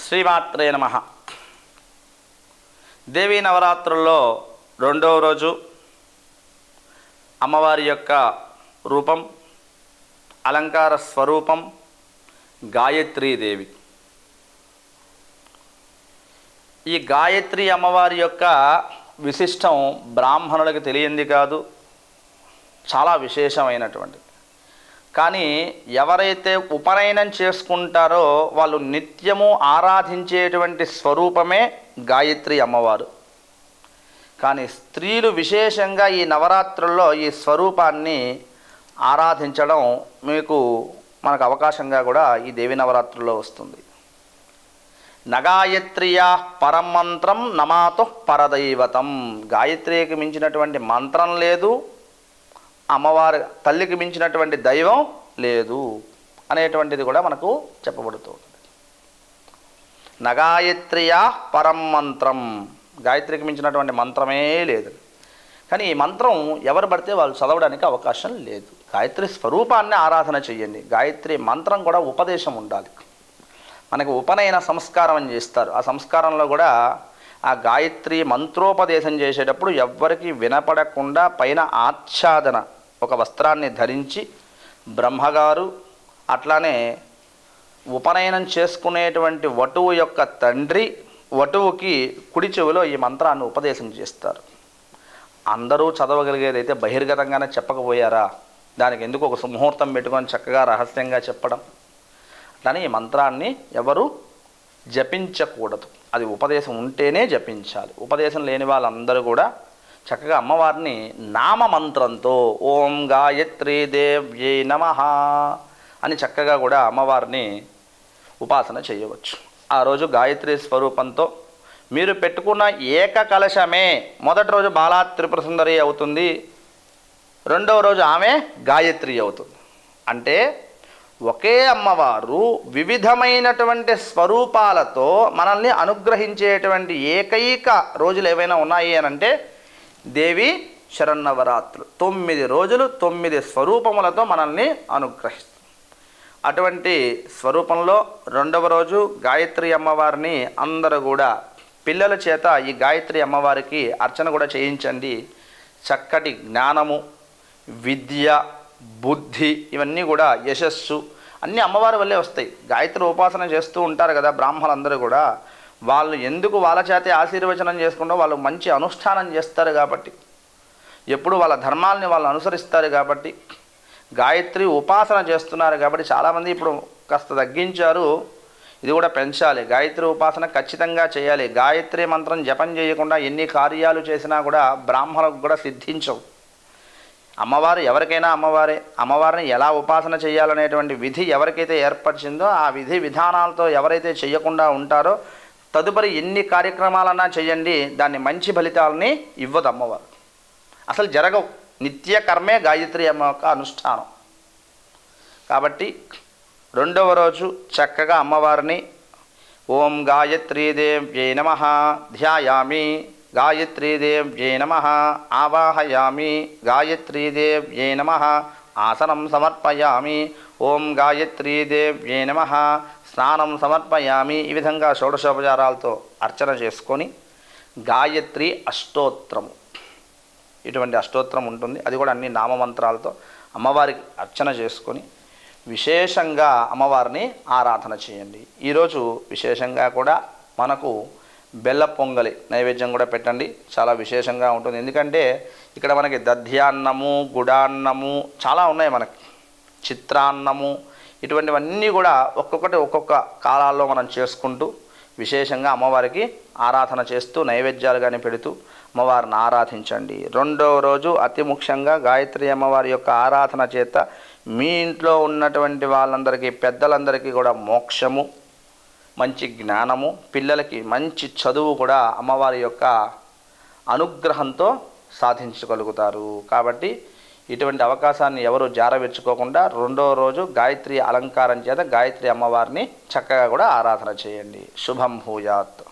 శ్రీమాత్రే నమః. దేవీ నవరాత్రుల్లో రెండవ రోజు అమ్మవారి యొక్క రూపం, అలంకార స్వరూపం గాయత్రీదేవి. ఈ గాయత్రి అమ్మవారి యొక్క విశిష్టం బ్రాహ్మణులకు తెలియంది కాదు, చాలా విశేషమైనటువంటిది. కానీ ఎవరైతే ఉపనయనం చేసుకుంటారో వాళ్ళు నిత్యము ఆరాధించేటువంటి స్వరూపమే గాయత్రి అమ్మవారు. కానీ స్త్రీలు విశేషంగా ఈ నవరాత్రుల్లో ఈ స్వరూపాన్ని ఆరాధించడం మనకు అవకాశంగా కూడా ఈ దేవి నవరాత్రుల్లో వస్తుంది. నగాయత్రియా పరం మంత్రం నమాతు పరదైవతం. గాయత్రికి మించినటువంటి మంత్రం లేదు, అమ్మవారి తల్లికి మించినటువంటి దైవం లేదు అనేటువంటిది కూడా మనకు చెప్పబడుతుంది. నగాయత్రియా పరం మంత్రం, గాయత్రికి మించినటువంటి మంత్రమే లేదు. కానీ ఈ మంత్రం ఎవరు పడితే వాళ్ళు చదవడానికి అవకాశం లేదు. గాయత్రి స్వరూపాన్ని ఆరాధన చేయండి. గాయత్రి మంత్రం కూడా ఉపదేశం ఉండాలి. మనకు ఉపనయన సంస్కారం అని చేస్తారు. ఆ సంస్కారంలో కూడా ఆ గాయత్రి మంత్రోపదేశం చేసేటప్పుడు ఎవ్వరికి వినపడకుండా పైన ఆచ్ఛాదన ఒక వస్త్రాన్ని ధరించి బ్రహ్మగారు, అట్లానే ఉపనయనం చేసుకునేటువంటి వటువు యొక్క తండ్రి వటువుకి కుడి చెవిలో ఈ మంత్రాన్ని ఉపదేశం చేస్తారు. అందరూ చదవగలిగేదైతే బహిర్గతంగానే చెప్పకపోయారా? దానికి ఎందుకు ఒక ముహూర్తం పెట్టుకొని చక్కగా రహస్యంగా చెప్పడం? అట్లానే ఈ మంత్రాన్ని ఎవరు జపించకూడదు. అది ఉపదేశం ఉంటేనే జపించాలి. ఉపదేశం లేని వాళ్ళందరూ కూడా చక్కగా అమ్మవారిని నామమంత్రంతో ఓం గాయత్రీదేవ్యై నమః అని చక్కగా కూడా అమ్మవారిని ఉపాసన చేయవచ్చు. ఆ రోజు గాయత్రి స్వరూపంతో మీరు పెట్టుకున్న ఏక కలశమే మొదటి రోజు బాలా త్రిపుర సుందరి అవుతుంది, రెండవ రోజు ఆమె గాయత్రి అవుతుంది. అంటే ఒకే అమ్మవారు వివిధమైనటువంటి స్వరూపాలతో మనల్ని అనుగ్రహించేటువంటి ఏకైక రోజులు ఏవైనా ఉన్నాయి అని అంటే దేవి శరన్నవరాత్రులు. 9 రోజులు 9 స్వరూపములతో మనల్ని అనుగ్రహిస్తుంది. అటువంటి స్వరూపంలో రెండవ రోజు గాయత్రి అమ్మవారిని అందరూ కూడా పిల్లల చేత ఈ గాయత్రి అమ్మవారికి అర్చన కూడా చేయించండి. చక్కటి జ్ఞానము, విద్య, బుద్ధి, ఇవన్నీ కూడా యశస్సు అన్నీ అమ్మవారి వల్లే వస్తాయి. గాయత్రి ఉపాసన చేస్తూ ఉంటారు కదా బ్రాహ్మణులందరూ కూడా. వాళ్ళు ఎందుకు వాళ్ళ చేతే ఆశీర్వచనం చేసుకుంటూ వాళ్ళు మంచి అనుష్ఠానం చేస్తారు కాబట్టి, ఎప్పుడు వాళ్ళ ధర్మాలని వాళ్ళు అనుసరిస్తారు కాబట్టి, గాయత్రి ఉపాసన చేస్తున్నారు కాబట్టి చాలామంది ఇప్పుడు కాస్త తగ్గించారు. ఇది కూడా పెంచాలి. గాయత్రి ఉపాసన ఖచ్చితంగా చేయాలి. గాయత్రి మంత్రం జపం చేయకుండా ఎన్ని కార్యాలు చేసినా కూడా బ్రాహ్మణులకు కూడా సిద్ధించవు. అమ్మవారు ఎవరికైనా అమ్మవారే. అమ్మవారిని ఎలా ఉపాసన చేయాలనేటువంటి విధి ఎవరికైతే ఏర్పరిచిందో ఆ విధి విధానాలతో ఎవరైతే చేయకుండా ఉంటారో తదుపరి ఎన్ని కార్యక్రమాలన్నా చేయండి, దాన్ని మంచి ఫలితాలని ఇవ్వదు అమ్మవారు. అసలు జరగవు. నిత్య కర్మే గాయత్రి అమ్మ యొక్క అనుష్ఠానం. కాబట్టి రెండవ రోజు చక్కగా అమ్మవారిని ఓం గాయత్రీదేవ్యై నమః ధ్యాయామి, గాయత్రీదేవ్యై నమః ఆవాహయామి, గాయత్రీదేవ్యై నమః ఆసనం సమర్పయామి, ఓం గాయత్రీదేవ్యై నమః స్నానం సమర్పయామి. ఈ విధంగా షోడశోపచారాలతో అర్చన చేసుకొని గాయత్రి అష్టోత్తరము, ఇటువంటి అష్టోత్తరం ఉంటుంది. అది కూడా అన్ని నామమంత్రాలతో అమ్మవారికి అర్చన చేసుకొని విశేషంగా అమ్మవారిని ఆరాధన చేయండి. ఈరోజు విశేషంగా కూడా మనకు బెల్ల పొంగలి నైవేద్యం కూడా పెట్టండి. చాలా విశేషంగా ఉంటుంది. ఎందుకంటే ఇక్కడ మనకి దధ్యాన్నము, గుడాన్నము చాలా ఉన్నాయి, మనకి చిత్రాన్నము, ఇటువంటివన్నీ కూడా ఒక్కొక్కటి ఒక్కొక్క కాలాల్లో మనం చేసుకుంటూ విశేషంగా అమ్మవారికి ఆరాధన చేస్తూ నైవేద్యాలు కానీ పెడుతూ అమ్మవారిని ఆరాధించండి. రెండవ రోజు అతి ముఖ్యంగా గాయత్రి అమ్మవారి యొక్క ఆరాధన చేత మీ ఇంట్లో ఉన్నటువంటి వాళ్ళందరికీ, పెద్దలందరికీ కూడా మోక్షము, మంచి జ్ఞానము, పిల్లలకి మంచి చదువు కూడా అమ్మవారి యొక్క అనుగ్రహంతో సాధించగలుగుతారు. కాబట్టి ఇటువంటి అవకాశాన్ని ఎవరు జారవించుకోకుండా రెండవ రోజు గాయత్రి అలంకారం చేత గాయత్రి అమ్మవారిని చక్కగా కూడా ఆరాధన చేయండి. శుభం భూయాత్.